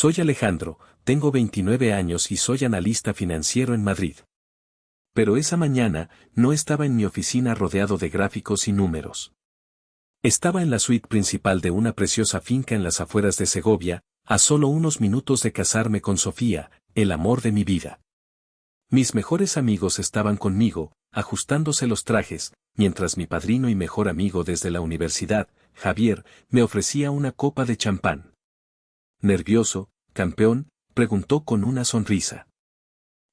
Soy Alejandro, tengo 29 años y soy analista financiero en Madrid. Pero esa mañana, no estaba en mi oficina rodeado de gráficos y números. Estaba en la suite principal de una preciosa finca en las afueras de Segovia, a solo unos minutos de casarme con Sofía, el amor de mi vida. Mis mejores amigos estaban conmigo, ajustándose los trajes, mientras mi padrino y mejor amigo desde la universidad, Javier, me ofrecía una copa de champán. Nervioso, campeón, preguntó con una sonrisa.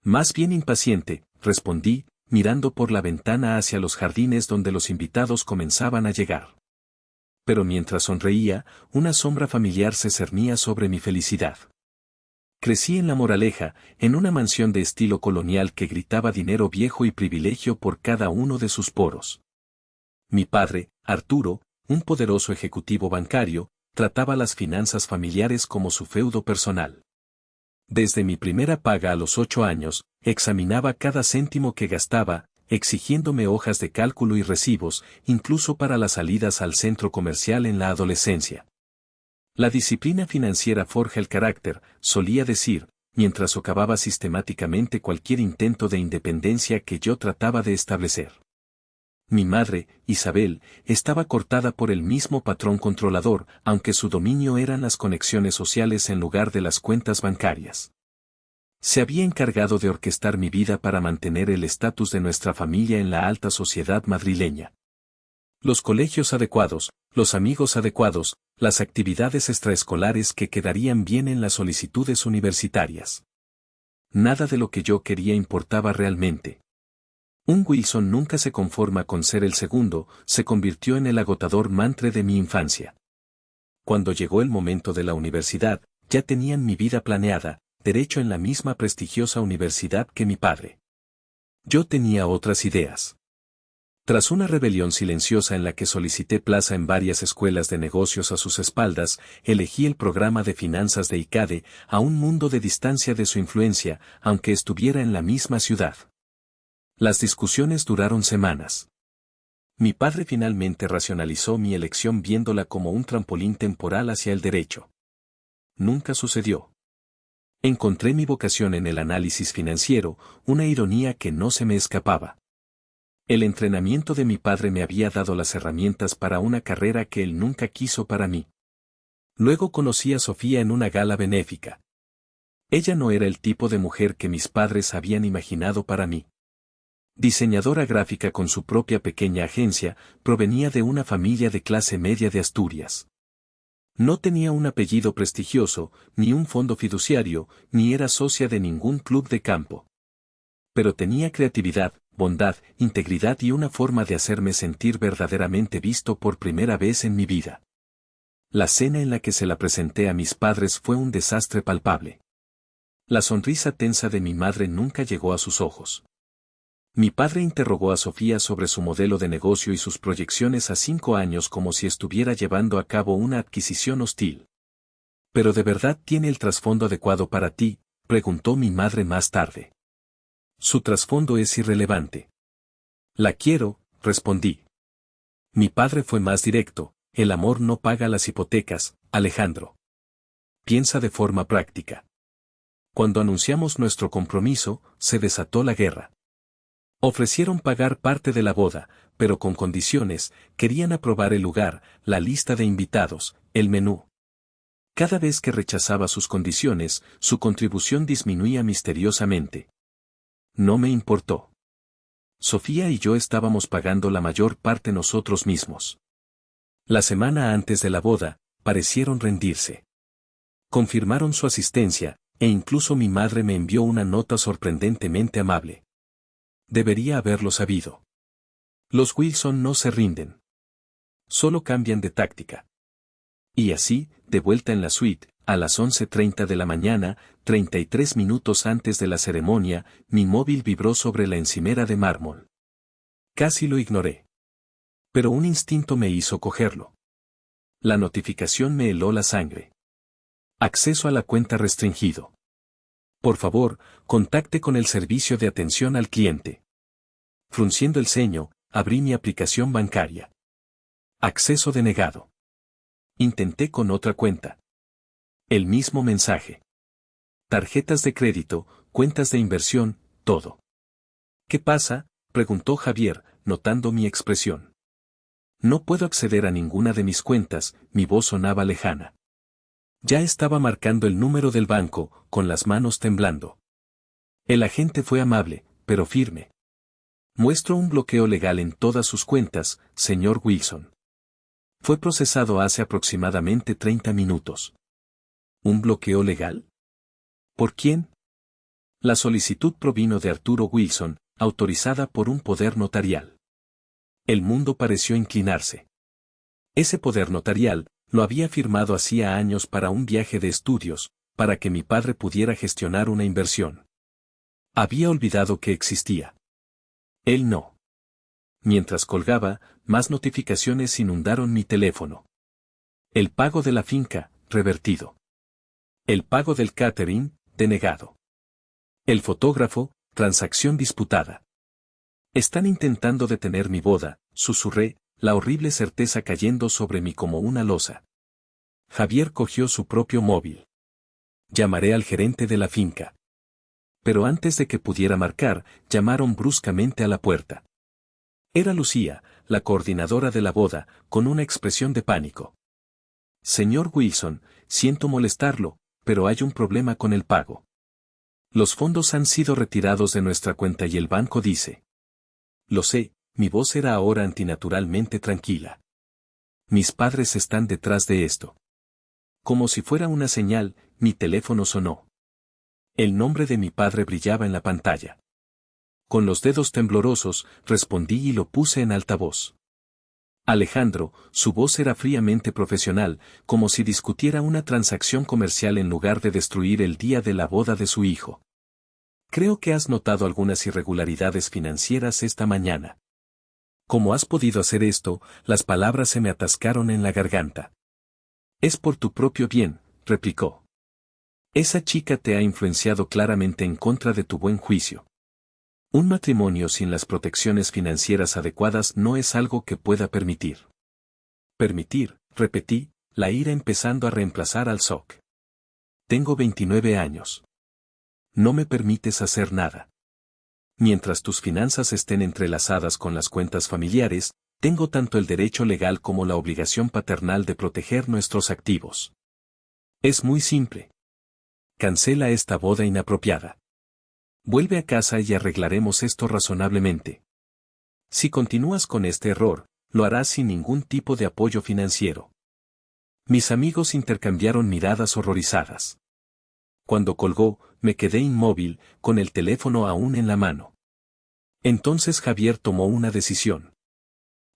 Más bien impaciente, respondí, mirando por la ventana hacia los jardines donde los invitados comenzaban a llegar. Pero mientras sonreía, una sombra familiar se cernía sobre mi felicidad. Crecí en La Moraleja, en una mansión de estilo colonial que gritaba dinero viejo y privilegio por cada uno de sus poros. Mi padre, Arturo, un poderoso ejecutivo bancario, trataba las finanzas familiares como su feudo personal. Desde mi primera paga a los 8 años, examinaba cada céntimo que gastaba, exigiéndome hojas de cálculo y recibos, incluso para las salidas al centro comercial en la adolescencia. La disciplina financiera forja el carácter, solía decir, mientras socavaba sistemáticamente cualquier intento de independencia que yo trataba de establecer. Mi madre, Isabel, estaba cortada por el mismo patrón controlador, aunque su dominio eran las conexiones sociales en lugar de las cuentas bancarias. Se había encargado de orquestar mi vida para mantener el estatus de nuestra familia en la alta sociedad madrileña. Los colegios adecuados, los amigos adecuados, las actividades extraescolares que quedarían bien en las solicitudes universitarias. Nada de lo que yo quería importaba realmente. Un Wilson nunca se conforma con ser el segundo, se convirtió en el agotador mantra de mi infancia. Cuando llegó el momento de la universidad, ya tenían mi vida planeada, derecho en la misma prestigiosa universidad que mi padre. Yo tenía otras ideas. Tras una rebelión silenciosa en la que solicité plaza en varias escuelas de negocios a sus espaldas, elegí el programa de finanzas de ICADE, a un mundo de distancia de su influencia, aunque estuviera en la misma ciudad. Las discusiones duraron semanas. Mi padre finalmente racionalizó mi elección viéndola como un trampolín temporal hacia el derecho. Nunca sucedió. Encontré mi vocación en el análisis financiero, una ironía que no se me escapaba. El entrenamiento de mi padre me había dado las herramientas para una carrera que él nunca quiso para mí. Luego conocí a Sofía en una gala benéfica. Ella no era el tipo de mujer que mis padres habían imaginado para mí. Diseñadora gráfica con su propia pequeña agencia, provenía de una familia de clase media de Asturias. No tenía un apellido prestigioso, ni un fondo fiduciario, ni era socia de ningún club de campo. Pero tenía creatividad, bondad, integridad y una forma de hacerme sentir verdaderamente visto por primera vez en mi vida. La cena en la que se la presenté a mis padres fue un desastre palpable. La sonrisa tensa de mi madre nunca llegó a sus ojos. Mi padre interrogó a Sofía sobre su modelo de negocio y sus proyecciones a 5 años como si estuviera llevando a cabo una adquisición hostil. ¿Pero de verdad tiene el trasfondo adecuado para ti?, preguntó mi madre más tarde. Su trasfondo es irrelevante. La quiero, respondí. Mi padre fue más directo, el amor no paga las hipotecas, Alejandro. Piensa de forma práctica. Cuando anunciamos nuestro compromiso, se desató la guerra. Ofrecieron pagar parte de la boda, pero con condiciones, querían aprobar el lugar, la lista de invitados, el menú. Cada vez que rechazaba sus condiciones, su contribución disminuía misteriosamente. No me importó. Sofía y yo estábamos pagando la mayor parte nosotros mismos. La semana antes de la boda, parecieron rendirse. Confirmaron su asistencia, e incluso mi madre me envió una nota sorprendentemente amable. Debería haberlo sabido. Los Wilson no se rinden. Solo cambian de táctica. Y así, de vuelta en la suite, a las 11:30 de la mañana, 33 minutos antes de la ceremonia, mi móvil vibró sobre la encimera de mármol. Casi lo ignoré. Pero un instinto me hizo cogerlo. La notificación me heló la sangre. Acceso a la cuenta restringido. Por favor, contacte con el servicio de atención al cliente. Frunciendo el ceño, abrí mi aplicación bancaria. Acceso denegado. Intenté con otra cuenta. El mismo mensaje. Tarjetas de crédito, cuentas de inversión, todo. ¿Qué pasa?, preguntó Javier, notando mi expresión. No puedo acceder a ninguna de mis cuentas, mi voz sonaba lejana. Ya estaba marcando el número del banco, con las manos temblando. El agente fue amable, pero firme. Muestro un bloqueo legal en todas sus cuentas, señor Wilson. Fue procesado hace aproximadamente 30 minutos. ¿Un bloqueo legal? ¿Por quién? La solicitud provino de Arturo Wilson, autorizada por un poder notarial. El mundo pareció inclinarse. Ese poder notarial lo había firmado hacía años para un viaje de estudios, para que mi padre pudiera gestionar una inversión. Había olvidado que existía. Él no. Mientras colgaba, más notificaciones inundaron mi teléfono. El pago de la finca, revertido. El pago del catering, denegado. El fotógrafo, transacción disputada. Están intentando detener mi boda, susurré, la horrible certeza cayendo sobre mí como una losa. Javier cogió su propio móvil. Llamaré al gerente de la finca. Pero antes de que pudiera marcar, llamaron bruscamente a la puerta. Era Lucía, la coordinadora de la boda, con una expresión de pánico. Señor Wilson, siento molestarlo, pero hay un problema con el pago. Los fondos han sido retirados de nuestra cuenta y el banco dice. Lo sé, mi voz era ahora antinaturalmente tranquila. Mis padres están detrás de esto. Como si fuera una señal, mi teléfono sonó. El nombre de mi padre brillaba en la pantalla. Con los dedos temblorosos, respondí y lo puse en altavoz. Alejandro, su voz era fríamente profesional, como si discutiera una transacción comercial en lugar de destruir el día de la boda de su hijo. Creo que has notado algunas irregularidades financieras esta mañana. ¿Cómo has podido hacer esto? Las palabras se me atascaron en la garganta. Es por tu propio bien, replicó. Esa chica te ha influenciado claramente en contra de tu buen juicio. Un matrimonio sin las protecciones financieras adecuadas no es algo que pueda permitir. Permitir, repetí, la ira empezando a reemplazar al shock. Tengo 29 años. No me permites hacer nada. Mientras tus finanzas estén entrelazadas con las cuentas familiares, tengo tanto el derecho legal como la obligación paternal de proteger nuestros activos. Es muy simple. Cancela esta boda inapropiada. Vuelve a casa y arreglaremos esto razonablemente. Si continúas con este error, lo harás sin ningún tipo de apoyo financiero. Mis amigos intercambiaron miradas horrorizadas. Cuando colgó, me quedé inmóvil, con el teléfono aún en la mano. Entonces Javier tomó una decisión.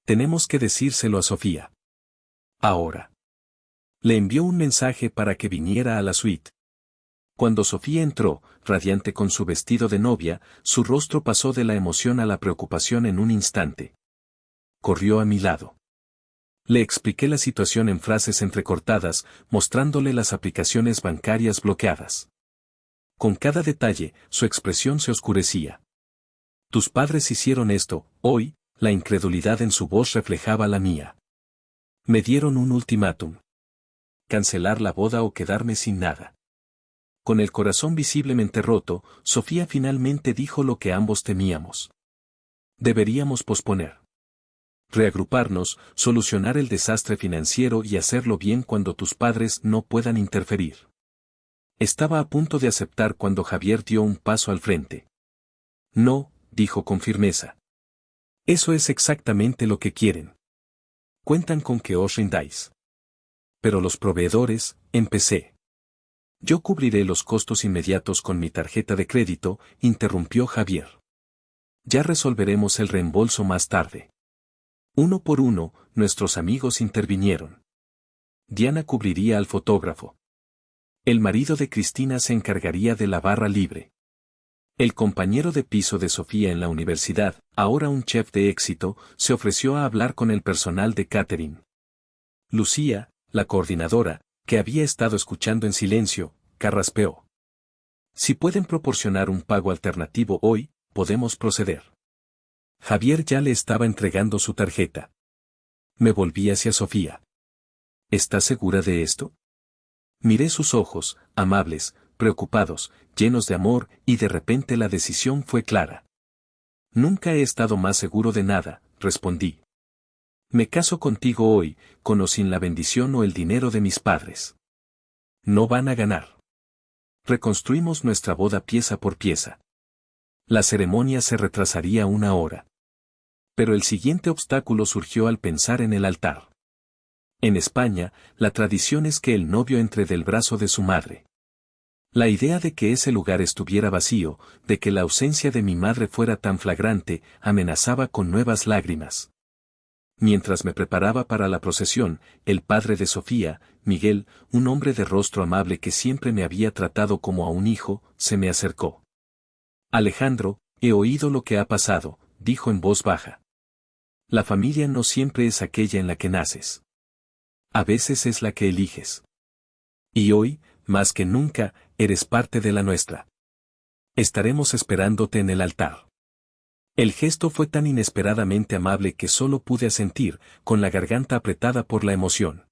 Tenemos que decírselo a Sofía. Ahora. Le envió un mensaje para que viniera a la suite. Cuando Sofía entró, radiante con su vestido de novia, su rostro pasó de la emoción a la preocupación en un instante. Corrió a mi lado. Le expliqué la situación en frases entrecortadas, mostrándole las aplicaciones bancarias bloqueadas. Con cada detalle, su expresión se oscurecía. Tus padres hicieron esto, hoy, la incredulidad en su voz reflejaba la mía. Me dieron un ultimátum. Cancelar la boda o quedarme sin nada. Con el corazón visiblemente roto, Sofía finalmente dijo lo que ambos temíamos. Deberíamos posponer. Reagruparnos, solucionar el desastre financiero y hacerlo bien cuando tus padres no puedan interferir. Estaba a punto de aceptar cuando Javier dio un paso al frente. No, dijo con firmeza. Eso es exactamente lo que quieren. Cuentan con que os rindáis. Pero los proveedores, empecé. Yo cubriré los costos inmediatos con mi tarjeta de crédito, interrumpió Javier. Ya resolveremos el reembolso más tarde. Uno por uno, nuestros amigos intervinieron. Diana cubriría al fotógrafo. El marido de Cristina se encargaría de la barra libre. El compañero de piso de Sofía en la universidad, ahora un chef de éxito, se ofreció a hablar con el personal de catering. Lucía, la coordinadora, que había estado escuchando en silencio, carraspeó. Si pueden proporcionar un pago alternativo hoy, podemos proceder. Javier ya le estaba entregando su tarjeta. Me volví hacia Sofía. ¿Estás segura de esto? Miré sus ojos, amables, preocupados, llenos de amor, y de repente la decisión fue clara. Nunca he estado más seguro de nada, respondí. Me caso contigo hoy, con o sin la bendición o el dinero de mis padres. No van a ganar. Reconstruimos nuestra boda pieza por pieza. La ceremonia se retrasaría 1 hora. Pero el siguiente obstáculo surgió al pensar en el altar. En España, la tradición es que el novio entre del brazo de su madre. La idea de que ese lugar estuviera vacío, de que la ausencia de mi madre fuera tan flagrante, amenazaba con nuevas lágrimas. Mientras me preparaba para la procesión, el padre de Sofía, Miguel, un hombre de rostro amable que siempre me había tratado como a un hijo, se me acercó. Alejandro, he oído lo que ha pasado, dijo en voz baja. La familia no siempre es aquella en la que naces. A veces es la que eliges. Y hoy, más que nunca, eres parte de la nuestra. Estaremos esperándote en el altar. El gesto fue tan inesperadamente amable que solo pude asentir, con la garganta apretada por la emoción.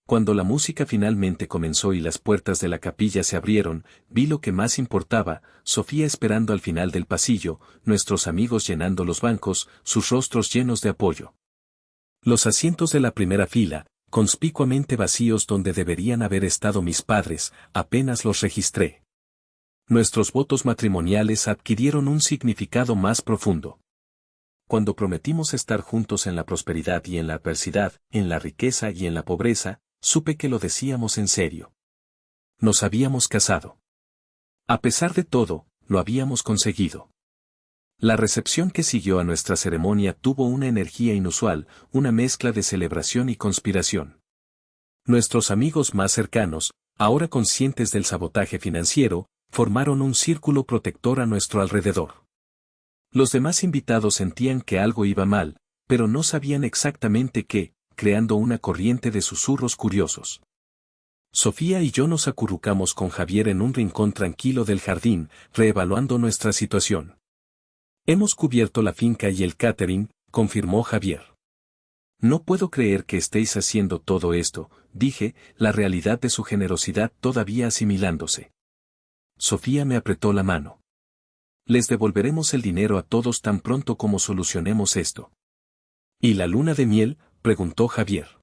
Cuando la música finalmente comenzó y las puertas de la capilla se abrieron, vi lo que más importaba, Sofía esperando al final del pasillo, nuestros amigos llenando los bancos, sus rostros llenos de apoyo. Los asientos de la primera fila, conspicuamente vacíos donde deberían haber estado mis padres, apenas los registré. Nuestros votos matrimoniales adquirieron un significado más profundo. Cuando prometimos estar juntos en la prosperidad y en la adversidad, en la riqueza y en la pobreza, supe que lo decíamos en serio. Nos habíamos casado. A pesar de todo, lo habíamos conseguido. La recepción que siguió a nuestra ceremonia tuvo una energía inusual, una mezcla de celebración y conspiración. Nuestros amigos más cercanos, ahora conscientes del sabotaje financiero, formaron un círculo protector a nuestro alrededor. Los demás invitados sentían que algo iba mal, pero no sabían exactamente qué, creando una corriente de susurros curiosos. Sofía y yo nos acurrucamos con Javier en un rincón tranquilo del jardín, reevaluando nuestra situación. Hemos cubierto la finca y el catering, confirmó Javier. No puedo creer que estéis haciendo todo esto, dije, la realidad de su generosidad todavía asimilándose. Sofía me apretó la mano. Les devolveremos el dinero a todos tan pronto como solucionemos esto. ¿Y la luna de miel?, preguntó Javier.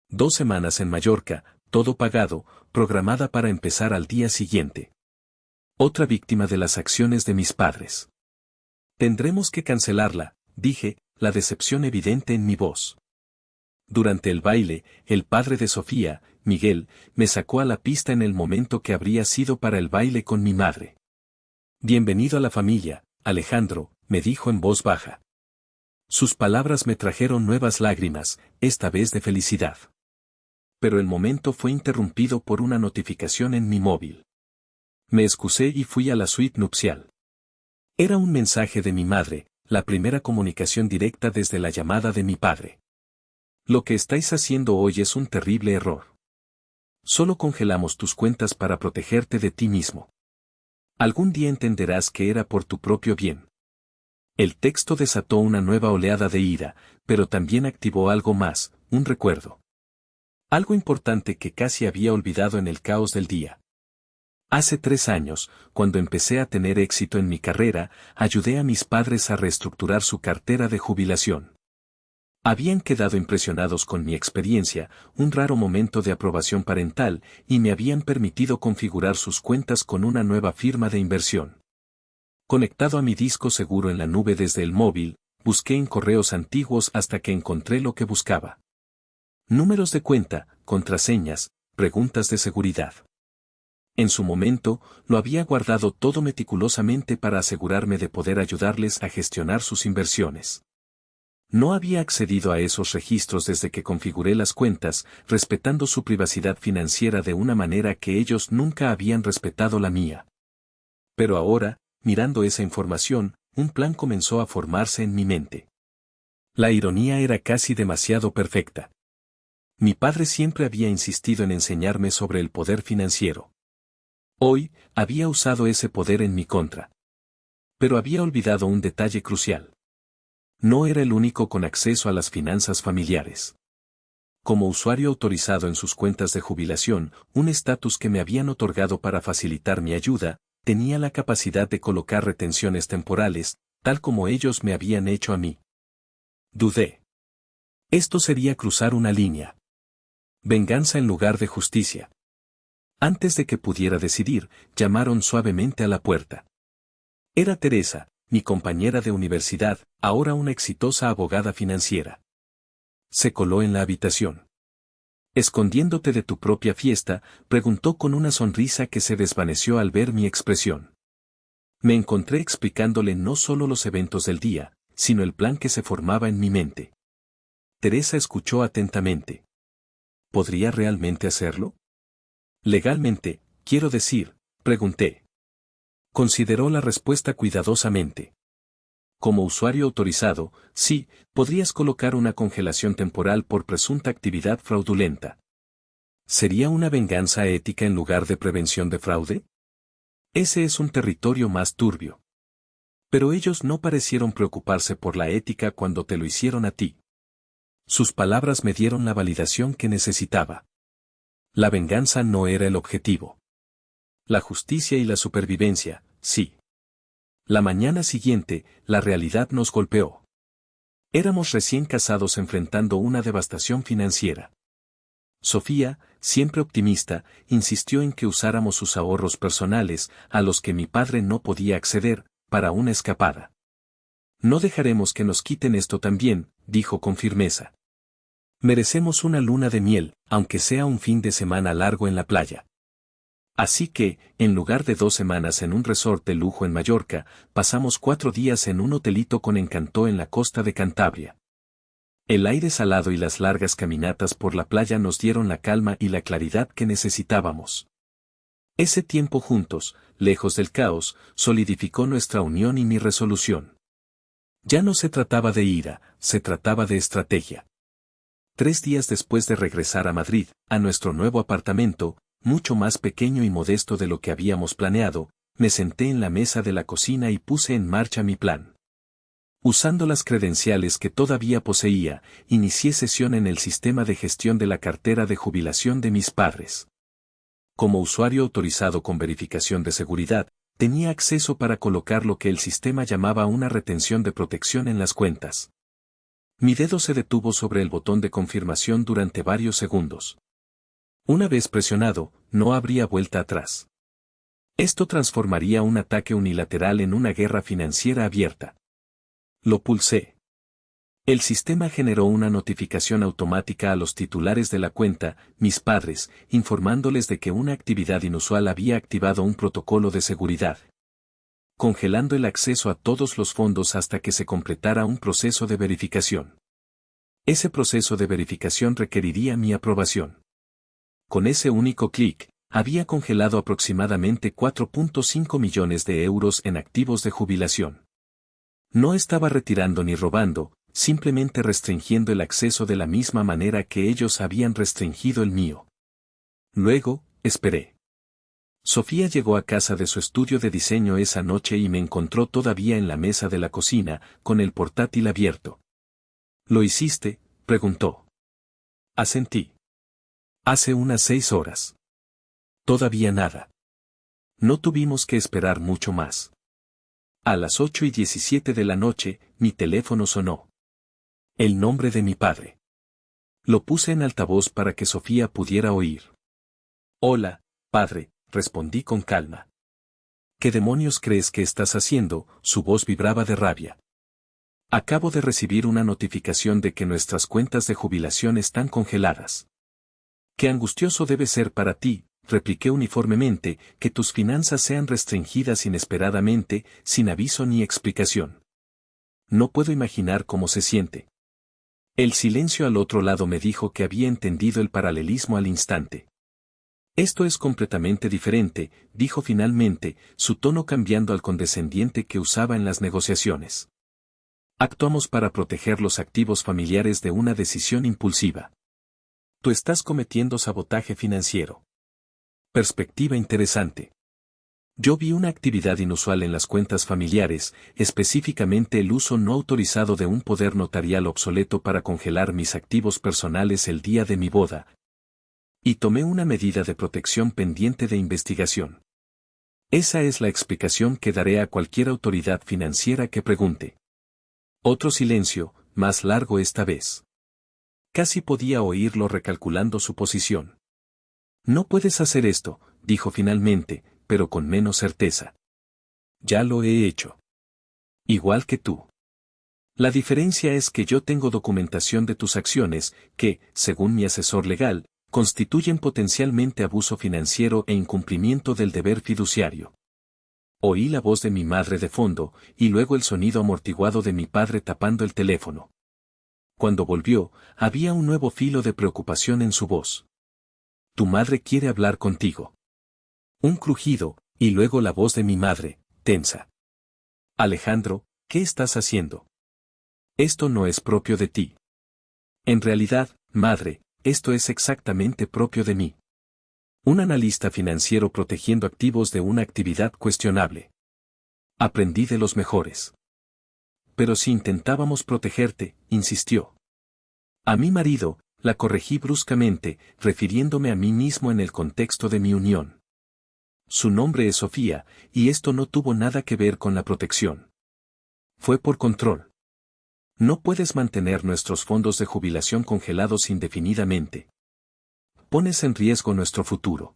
2 semanas en Mallorca, todo pagado, programada para empezar al día siguiente. Otra víctima de las acciones de mis padres. Tendremos que cancelarla, dije, la decepción evidente en mi voz. Durante el baile, el padre de Sofía, Miguel, me sacó a la pista en el momento que habría sido para el baile con mi madre. Bienvenido a la familia, Alejandro, me dijo en voz baja. Sus palabras me trajeron nuevas lágrimas, esta vez de felicidad. Pero el momento fue interrumpido por una notificación en mi móvil. Me excusé y fui a la suite nupcial. Era un mensaje de mi madre, la primera comunicación directa desde la llamada de mi padre. Lo que estáis haciendo hoy es un terrible error. Solo congelamos tus cuentas para protegerte de ti mismo. Algún día entenderás que era por tu propio bien. El texto desató una nueva oleada de ira, pero también activó algo más, un recuerdo. Algo importante que casi había olvidado en el caos del día. Hace 3 años, cuando empecé a tener éxito en mi carrera, ayudé a mis padres a reestructurar su cartera de jubilación. Habían quedado impresionados con mi experiencia, un raro momento de aprobación parental, y me habían permitido configurar sus cuentas con una nueva firma de inversión. Conectado a mi disco seguro en la nube desde el móvil, busqué en correos antiguos hasta que encontré lo que buscaba. Números de cuenta, contraseñas, preguntas de seguridad. En su momento, lo había guardado todo meticulosamente para asegurarme de poder ayudarles a gestionar sus inversiones. No había accedido a esos registros desde que configuré las cuentas, respetando su privacidad financiera de una manera que ellos nunca habían respetado la mía. Pero ahora, mirando esa información, un plan comenzó a formarse en mi mente. La ironía era casi demasiado perfecta. Mi padre siempre había insistido en enseñarme sobre el poder financiero. Hoy, había usado ese poder en mi contra. Pero había olvidado un detalle crucial. No era el único con acceso a las finanzas familiares. como usuario autorizado en sus cuentas de jubilación, un estatus que me habían otorgado para facilitar mi ayuda, tenía la capacidad de colocar retenciones temporales, tal como ellos me habían hecho a mí. Dudé. Esto sería cruzar una línea. Venganza en lugar de justicia. Antes de que pudiera decidir, llamaron suavemente a la puerta. Era Teresa, mi compañera de universidad, ahora una exitosa abogada financiera. Se coló en la habitación. Escondiéndote de tu propia fiesta, preguntó con una sonrisa que se desvaneció al ver mi expresión. Me encontré explicándole no solo los eventos del día, sino el plan que se formaba en mi mente. Teresa escuchó atentamente. ¿Podría realmente hacerlo? Legalmente, quiero decir, pregunté. Consideró la respuesta cuidadosamente. Como usuario autorizado, sí, podrías colocar una congelación temporal por presunta actividad fraudulenta. ¿Sería una venganza ética en lugar de prevención de fraude? Ese es un territorio más turbio. Pero ellos no parecieron preocuparse por la ética cuando te lo hicieron a ti. Sus palabras me dieron la validación que necesitaba. La venganza no era el objetivo. La justicia y la supervivencia, sí. La mañana siguiente, la realidad nos golpeó. Éramos recién casados enfrentando una devastación financiera. Sofía, siempre optimista, insistió en que usáramos sus ahorros personales, a los que mi padre no podía acceder, para una escapada. No dejaremos que nos quiten esto también, dijo con firmeza. Merecemos una luna de miel, aunque sea un fin de semana largo en la playa. Así que, en lugar de 2 semanas en un resort de lujo en Mallorca, pasamos 4 días en un hotelito con encanto en la costa de Cantabria. El aire salado y las largas caminatas por la playa nos dieron la calma y la claridad que necesitábamos. Ese tiempo juntos, lejos del caos, solidificó nuestra unión y mi resolución. Ya no se trataba de ira, se trataba de estrategia. 3 días después de regresar a Madrid, a nuestro nuevo apartamento, mucho más pequeño y modesto de lo que habíamos planeado, me senté en la mesa de la cocina y puse en marcha mi plan. Usando las credenciales que todavía poseía, inicié sesión en el sistema de gestión de la cartera de jubilación de mis padres. Como usuario autorizado con verificación de seguridad, tenía acceso para colocar lo que el sistema llamaba una retención de protección en las cuentas. Mi dedo se detuvo sobre el botón de confirmación durante varios segundos. Una vez presionado, no habría vuelta atrás. Esto transformaría un ataque unilateral en una guerra financiera abierta. Lo pulsé. El sistema generó una notificación automática a los titulares de la cuenta, mis padres, informándoles de que una actividad inusual había activado un protocolo de seguridad, congelando el acceso a todos los fondos hasta que se completara un proceso de verificación. Ese proceso de verificación requeriría mi aprobación. Con ese único clic, había congelado aproximadamente 4.5 millones de euros en activos de jubilación. No estaba retirando ni robando, simplemente restringiendo el acceso de la misma manera que ellos habían restringido el mío. Luego, esperé. Sofía llegó a casa de su estudio de diseño esa noche y me encontró todavía en la mesa de la cocina, con el portátil abierto. ¿Lo hiciste?, preguntó. Asentí. Hace unas 6 horas. Todavía nada. No tuvimos que esperar mucho más. A las 8:17 de la noche, mi teléfono sonó. El nombre de mi padre. Lo puse en altavoz para que Sofía pudiera oír. Hola, padre, respondí con calma. ¿Qué demonios crees que estás haciendo? Su voz vibraba de rabia. Acabo de recibir una notificación de que nuestras cuentas de jubilación están congeladas. Qué angustioso debe ser para ti, repliqué uniformemente, que tus finanzas sean restringidas inesperadamente, sin aviso ni explicación. No puedo imaginar cómo se siente. El silencio al otro lado me dijo que había entendido el paralelismo al instante. Esto es completamente diferente, dijo finalmente, su tono cambiando al condescendiente que usaba en las negociaciones. Actuamos para proteger los activos familiares de una decisión impulsiva. Tú estás cometiendo sabotaje financiero. Perspectiva interesante. Yo vi una actividad inusual en las cuentas familiares, específicamente el uso no autorizado de un poder notarial obsoleto para congelar mis activos personales el día de mi boda. Y tomé una medida de protección pendiente de investigación. Esa es la explicación que daré a cualquier autoridad financiera que pregunte. Otro silencio, más largo esta vez. Casi podía oírlo recalculando su posición. No puedes hacer esto, dijo finalmente, pero con menos certeza. Ya lo he hecho. Igual que tú. La diferencia es que yo tengo documentación de tus acciones, que, según mi asesor legal, constituyen potencialmente abuso financiero e incumplimiento del deber fiduciario. Oí la voz de mi madre de fondo, y luego el sonido amortiguado de mi padre tapando el teléfono. Cuando volvió, había un nuevo filo de preocupación en su voz. Tu madre quiere hablar contigo. Un crujido, y luego la voz de mi madre, tensa. Alejandro, ¿qué estás haciendo? Esto no es propio de ti. En realidad, madre, esto es exactamente propio de mí. Un analista financiero protegiendo activos de una actividad cuestionable. Aprendí de los mejores. Pero si intentábamos protegerte, insistió. A mi marido, la corregí bruscamente, refiriéndome a mí mismo en el contexto de mi unión. Su nombre es Sofía, y esto no tuvo nada que ver con la protección. Fue por control. No puedes mantener nuestros fondos de jubilación congelados indefinidamente. Pones en riesgo nuestro futuro.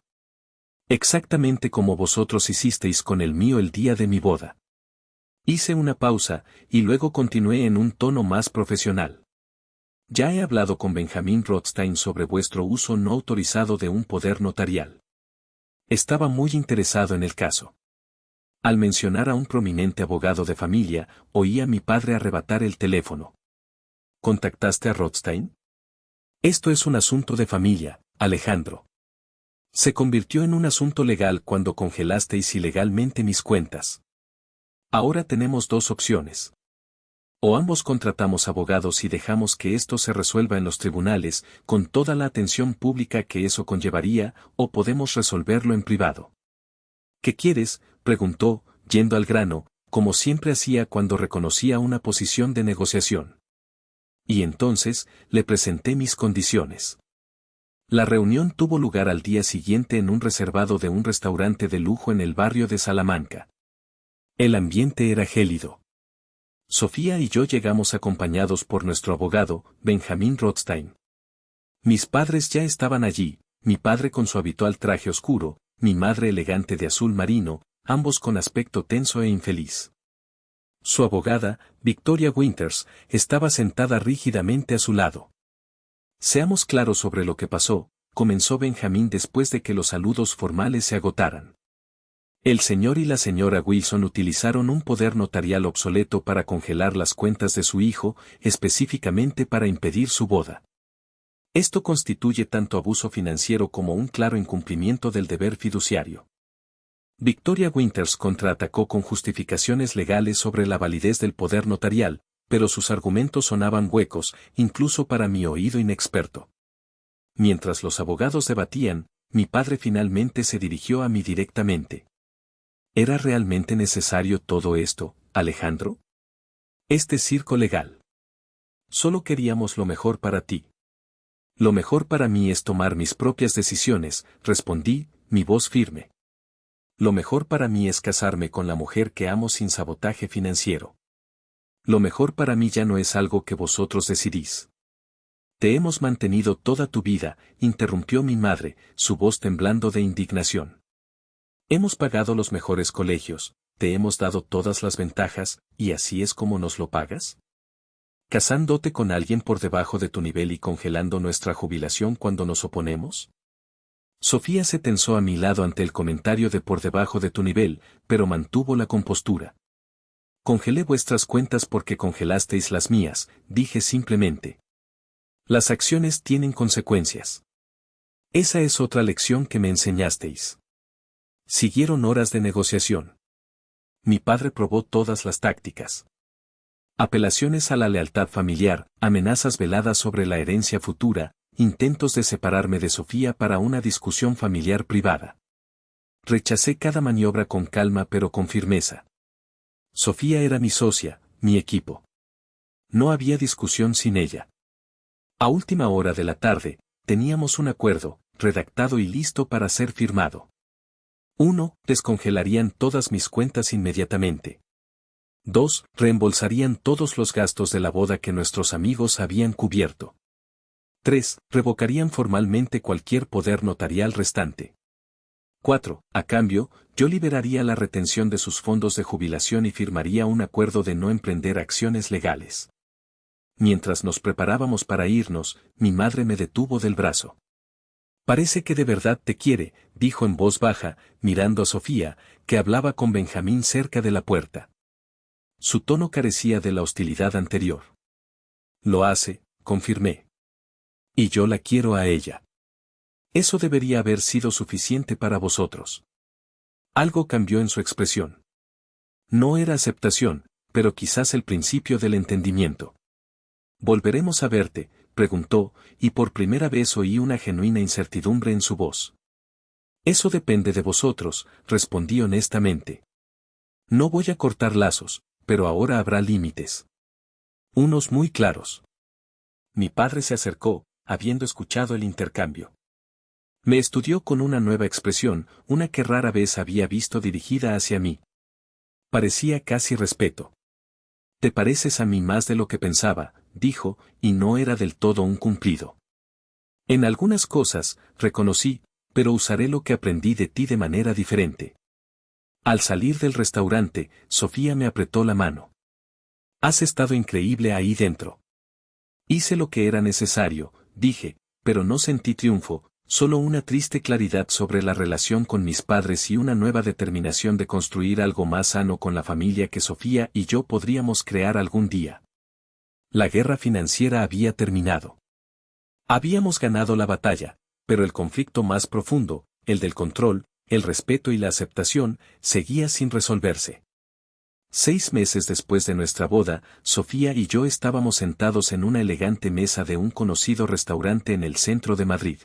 Exactamente como vosotros hicisteis con el mío el día de mi boda. Hice una pausa, y luego continué en un tono más profesional. Ya he hablado con Benjamin Rothstein sobre vuestro uso no autorizado de un poder notarial. Estaba muy interesado en el caso. Al mencionar a un prominente abogado de familia, oí a mi padre arrebatar el teléfono. ¿Contactaste a Rothstein? Esto es un asunto de familia, Alejandro. Se convirtió en un asunto legal cuando congelasteis ilegalmente mis cuentas. Ahora tenemos dos opciones. O ambos contratamos abogados y dejamos que esto se resuelva en los tribunales, con toda la atención pública que eso conllevaría, o podemos resolverlo en privado. ¿Qué quieres?, preguntó, yendo al grano, como siempre hacía cuando reconocía una posición de negociación. Y entonces, le presenté mis condiciones. La reunión tuvo lugar al día siguiente en un reservado de un restaurante de lujo en el barrio de Salamanca. El ambiente era gélido. Sofía y yo llegamos acompañados por nuestro abogado, Benjamin Rothstein. Mis padres ya estaban allí, mi padre con su habitual traje oscuro, mi madre elegante de azul marino, ambos con aspecto tenso e infeliz. Su abogada, Victoria Winters, estaba sentada rígidamente a su lado. Seamos claros sobre lo que pasó, comenzó Benjamin después de que los saludos formales se agotaran. El señor y la señora Wilson utilizaron un poder notarial obsoleto para congelar las cuentas de su hijo, específicamente para impedir su boda. Esto constituye tanto abuso financiero como un claro incumplimiento del deber fiduciario. Victoria Winters contraatacó con justificaciones legales sobre la validez del poder notarial, pero sus argumentos sonaban huecos, incluso para mi oído inexperto. Mientras los abogados debatían, mi padre finalmente se dirigió a mí directamente. ¿Era realmente necesario todo esto, Alejandro? Este circo legal. Solo queríamos lo mejor para ti. Lo mejor para mí es tomar mis propias decisiones, respondí, mi voz firme. Lo mejor para mí es casarme con la mujer que amo sin sabotaje financiero. Lo mejor para mí ya no es algo que vosotros decidís. Te hemos mantenido toda tu vida, interrumpió mi madre, su voz temblando de indignación. Hemos pagado los mejores colegios, te hemos dado todas las ventajas, ¿y así es como nos lo pagas? ¿Casándote con alguien por debajo de tu nivel y congelando nuestra jubilación cuando nos oponemos? Sofía se tensó a mi lado ante el comentario de por debajo de tu nivel, pero mantuvo la compostura. Congelé vuestras cuentas porque congelasteis las mías, dije simplemente. Las acciones tienen consecuencias. Esa es otra lección que me enseñasteis. Siguieron horas de negociación. Mi padre probó todas las tácticas. Apelaciones a la lealtad familiar, amenazas veladas sobre la herencia futura, intentos de separarme de Sofía para una discusión familiar privada. Rechacé cada maniobra con calma pero con firmeza. Sofía era mi socia, mi equipo. No había discusión sin ella. A última hora de la tarde, teníamos un acuerdo, redactado y listo para ser firmado. 1. Descongelarían todas mis cuentas inmediatamente. 2. Reembolsarían todos los gastos de la boda que nuestros amigos habían cubierto. 3. Revocarían formalmente cualquier poder notarial restante. 4. A cambio, yo liberaría la retención de sus fondos de jubilación y firmaría un acuerdo de no emprender acciones legales. Mientras nos preparábamos para irnos, mi madre me detuvo del brazo. Parece que de verdad te quiere, dijo en voz baja, mirando a Sofía, que hablaba con Benjamín cerca de la puerta. Su tono carecía de la hostilidad anterior. Lo hace, confirmé. Y yo la quiero a ella. Eso debería haber sido suficiente para vosotros. Algo cambió en su expresión. No era aceptación, pero quizás el principio del entendimiento. ¿Volveremos a verte?, preguntó, y por primera vez oí una genuina incertidumbre en su voz. Eso depende de vosotros, respondí honestamente. No voy a cortar lazos, pero ahora habrá límites. Unos muy claros. Mi padre se acercó, habiendo escuchado el intercambio. Me estudió con una nueva expresión, una que rara vez había visto dirigida hacia mí. Parecía casi respeto. Te pareces a mí más de lo que pensaba, dijo, y no era del todo un cumplido. En algunas cosas, reconocí, pero usaré lo que aprendí de ti de manera diferente. Al salir del restaurante, Sofía me apretó la mano. Has estado increíble ahí dentro. Hice lo que era necesario, dije, pero no sentí triunfo, solo una triste claridad sobre la relación con mis padres y una nueva determinación de construir algo más sano con la familia que Sofía y yo podríamos crear algún día. La guerra financiera había terminado. Habíamos ganado la batalla, pero el conflicto más profundo, el del control, el respeto y la aceptación, seguía sin resolverse. 6 meses después de nuestra boda, Sofía y yo estábamos sentados en una elegante mesa de un conocido restaurante en el centro de Madrid.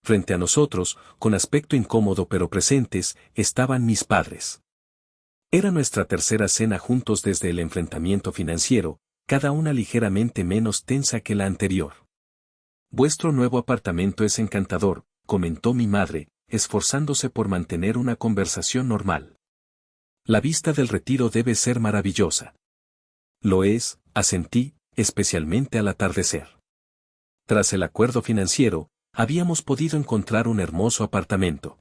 Frente a nosotros, con aspecto incómodo pero presentes, estaban mis padres. Era nuestra tercera cena juntos desde el enfrentamiento financiero, cada una ligeramente menos tensa que la anterior. Vuestro nuevo apartamento es encantador, comentó mi madre, esforzándose por mantener una conversación normal. La vista del retiro debe ser maravillosa. Lo es, asentí, especialmente al atardecer. Tras el acuerdo financiero, habíamos podido encontrar un hermoso apartamento.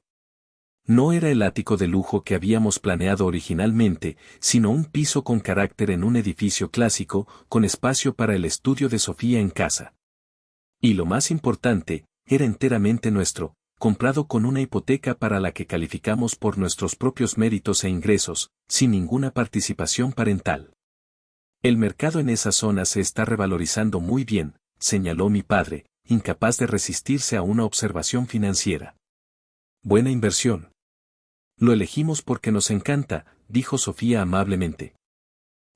No era el ático de lujo que habíamos planeado originalmente, sino un piso con carácter en un edificio clásico, con espacio para el estudio de Sofía en casa. Y lo más importante, era enteramente nuestro, comprado con una hipoteca para la que calificamos por nuestros propios méritos e ingresos, sin ninguna participación parental. El mercado en esa zona se está revalorizando muy bien, señaló mi padre, incapaz de resistirse a una observación financiera. Buena inversión. Lo elegimos porque nos encanta, dijo Sofía amablemente.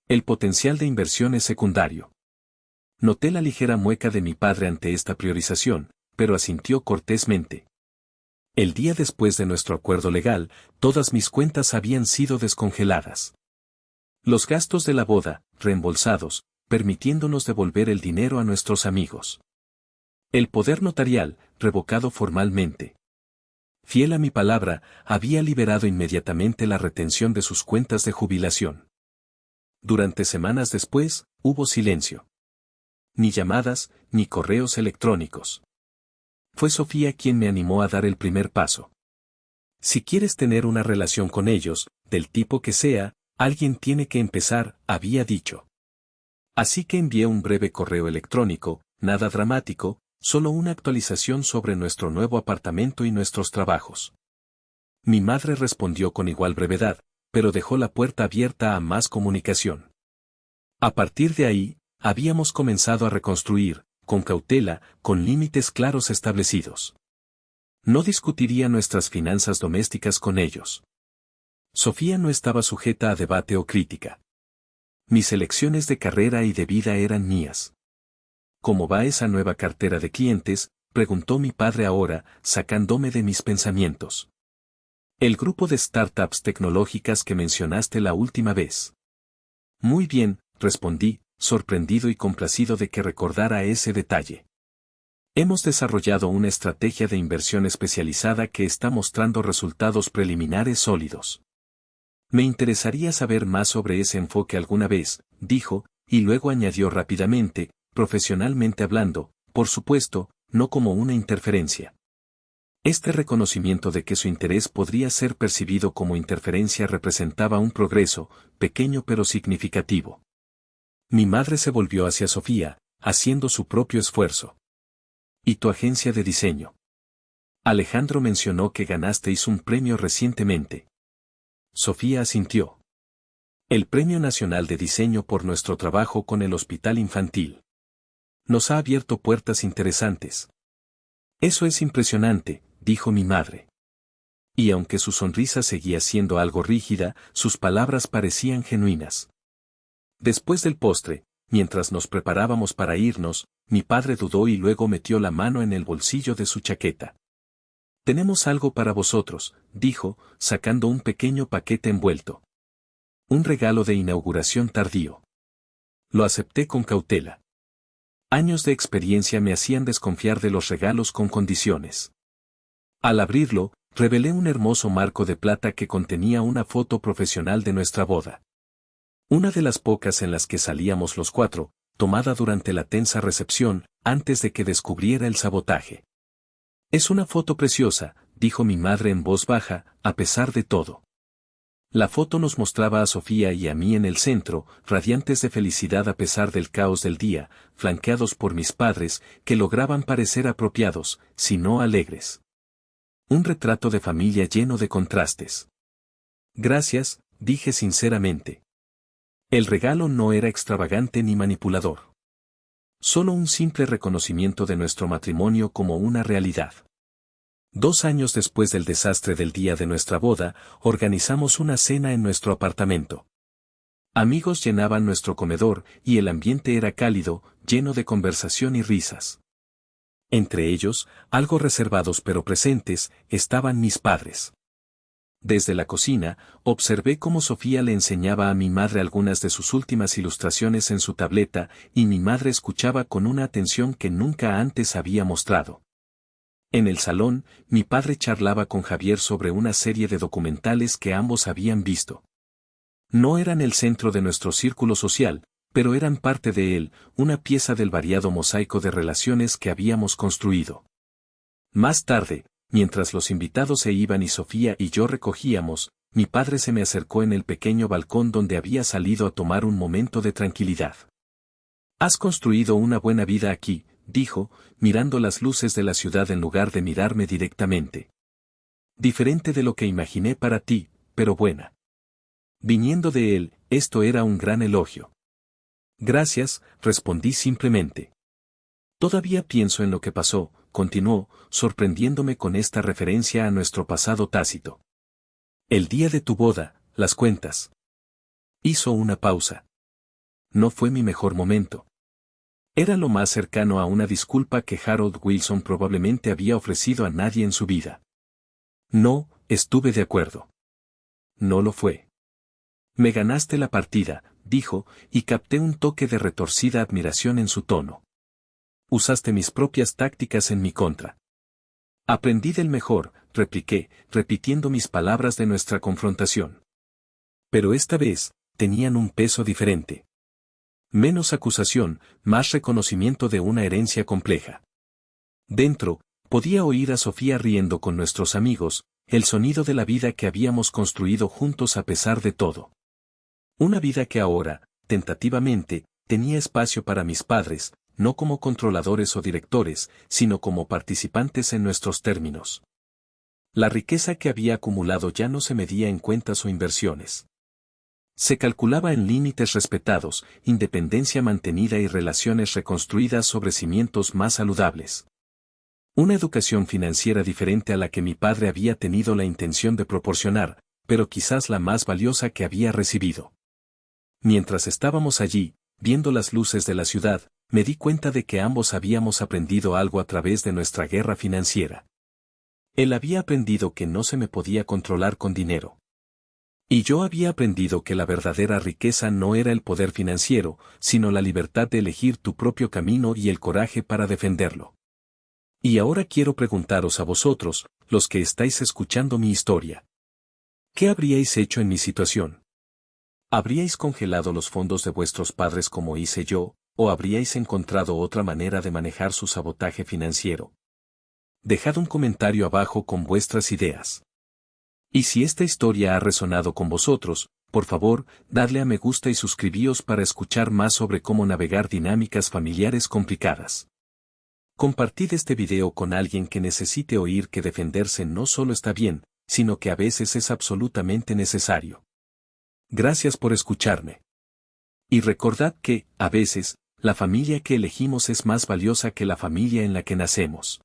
El potencial de inversión es secundario. Noté la ligera mueca de mi padre ante esta priorización, pero asintió cortésmente. El día después de nuestro acuerdo legal, todas mis cuentas habían sido descongeladas. Los gastos de la boda, reembolsados, permitiéndonos devolver el dinero a nuestros amigos. El poder notarial, revocado formalmente. Fiel a mi palabra, había liberado inmediatamente la retención de sus cuentas de jubilación. Durante semanas después, hubo silencio. Ni llamadas, ni correos electrónicos. Fue Sofía quien me animó a dar el primer paso. Si quieres tener una relación con ellos, del tipo que sea, alguien tiene que empezar, había dicho. Así que envié un breve correo electrónico, nada dramático, solo una actualización sobre nuestro nuevo apartamento y nuestros trabajos. Mi madre respondió con igual brevedad, pero dejó la puerta abierta a más comunicación. A partir de ahí, habíamos comenzado a reconstruir, con cautela, con límites claros establecidos. No discutiría nuestras finanzas domésticas con ellos. Sofía no estaba sujeta a debate o crítica. Mis elecciones de carrera y de vida eran mías. ¿Cómo va esa nueva cartera de clientes?, preguntó mi padre ahora, sacándome de mis pensamientos. El grupo de startups tecnológicas que mencionaste la última vez. Muy bien, respondí, sorprendido y complacido de que recordara ese detalle. Hemos desarrollado una estrategia de inversión especializada que está mostrando resultados preliminares sólidos. Me interesaría saber más sobre ese enfoque alguna vez, dijo, y luego añadió rápidamente, profesionalmente hablando, por supuesto, no como una interferencia. Este reconocimiento de que su interés podría ser percibido como interferencia representaba un progreso, pequeño pero significativo. Mi madre se volvió hacia Sofía, haciendo su propio esfuerzo. ¿Y tu agencia de diseño? Alejandro mencionó que ganasteis un premio recientemente. Sofía asintió. El Premio Nacional de Diseño por nuestro trabajo con el Hospital Infantil. Nos ha abierto puertas interesantes. Eso es impresionante, dijo mi madre. Y aunque su sonrisa seguía siendo algo rígida, sus palabras parecían genuinas. Después del postre, mientras nos preparábamos para irnos, mi padre dudó y luego metió la mano en el bolsillo de su chaqueta. Tenemos algo para vosotros, dijo, sacando un pequeño paquete envuelto. Un regalo de inauguración tardío. Lo acepté con cautela. Años de experiencia me hacían desconfiar de los regalos con condiciones. Al abrirlo, revelé un hermoso marco de plata que contenía una foto profesional de nuestra boda. Una de las pocas en las que salíamos los cuatro, tomada durante la tensa recepción, antes de que descubriera el sabotaje. Es una foto preciosa, dijo mi madre en voz baja, a pesar de todo. La foto nos mostraba a Sofía y a mí en el centro, radiantes de felicidad a pesar del caos del día, flanqueados por mis padres, que lograban parecer apropiados, si no alegres. Un retrato de familia lleno de contrastes. Gracias, dije sinceramente. El regalo no era extravagante ni manipulador. Solo un simple reconocimiento de nuestro matrimonio como una realidad. 2 años después del desastre del día de nuestra boda, organizamos una cena en nuestro apartamento. Amigos llenaban nuestro comedor y el ambiente era cálido, lleno de conversación y risas. Entre ellos, algo reservados pero presentes, estaban mis padres. Desde la cocina, observé cómo Sofía le enseñaba a mi madre algunas de sus últimas ilustraciones en su tableta, y mi madre escuchaba con una atención que nunca antes había mostrado. En el salón, mi padre charlaba con Javier sobre una serie de documentales que ambos habían visto. No eran el centro de nuestro círculo social, pero eran parte de él, una pieza del variado mosaico de relaciones que habíamos construido. Más tarde, mientras los invitados se iban y Sofía y yo recogíamos, mi padre se me acercó en el pequeño balcón donde había salido a tomar un momento de tranquilidad. Has construido una buena vida aquí, dijo, mirando las luces de la ciudad en lugar de mirarme directamente. Diferente de lo que imaginé para ti, pero buena. Viniendo de él, esto era un gran elogio. Gracias, respondí simplemente. Todavía pienso en lo que pasó, continuó, sorprendiéndome con esta referencia a nuestro pasado tácito. El día de tu boda, las cuentas. Hizo una pausa. No fue mi mejor momento. Era lo más cercano a una disculpa que Harold Wilson probablemente había ofrecido a nadie en su vida. No, estuve de acuerdo. No lo fue. Me ganaste la partida, dijo, y capté un toque de retorcida admiración en su tono. Usaste mis propias tácticas en mi contra. Aprendí del mejor, repliqué, repitiendo mis palabras de nuestra confrontación. Pero esta vez, tenían un peso diferente. Menos acusación, más reconocimiento de una herencia compleja. Dentro, podía oír a Sofía riendo con nuestros amigos, el sonido de la vida que habíamos construido juntos a pesar de todo. Una vida que ahora, tentativamente, tenía espacio para mis padres, no como controladores o directores, sino como participantes en nuestros términos. La riqueza que había acumulado ya no se medía en cuentas o inversiones. Se calculaba en límites respetados, independencia mantenida y relaciones reconstruidas sobre cimientos más saludables. Una educación financiera diferente a la que mi padre había tenido la intención de proporcionar, pero quizás la más valiosa que había recibido. Mientras estábamos allí, viendo las luces de la ciudad, me di cuenta de que ambos habíamos aprendido algo a través de nuestra guerra financiera. Él había aprendido que no se me podía controlar con dinero. Y yo había aprendido que la verdadera riqueza no era el poder financiero, sino la libertad de elegir tu propio camino y el coraje para defenderlo. Y ahora quiero preguntaros a vosotros, los que estáis escuchando mi historia. ¿Qué habríais hecho en mi situación? ¿Habríais congelado los fondos de vuestros padres como hice yo, o habríais encontrado otra manera de manejar su sabotaje financiero? Dejad un comentario abajo con vuestras ideas. Y si esta historia ha resonado con vosotros, por favor, dadle a me gusta y suscribíos para escuchar más sobre cómo navegar dinámicas familiares complicadas. Compartid este video con alguien que necesite oír que defenderse no solo está bien, sino que a veces es absolutamente necesario. Gracias por escucharme. Y recordad que, a veces, la familia que elegimos es más valiosa que la familia en la que nacemos.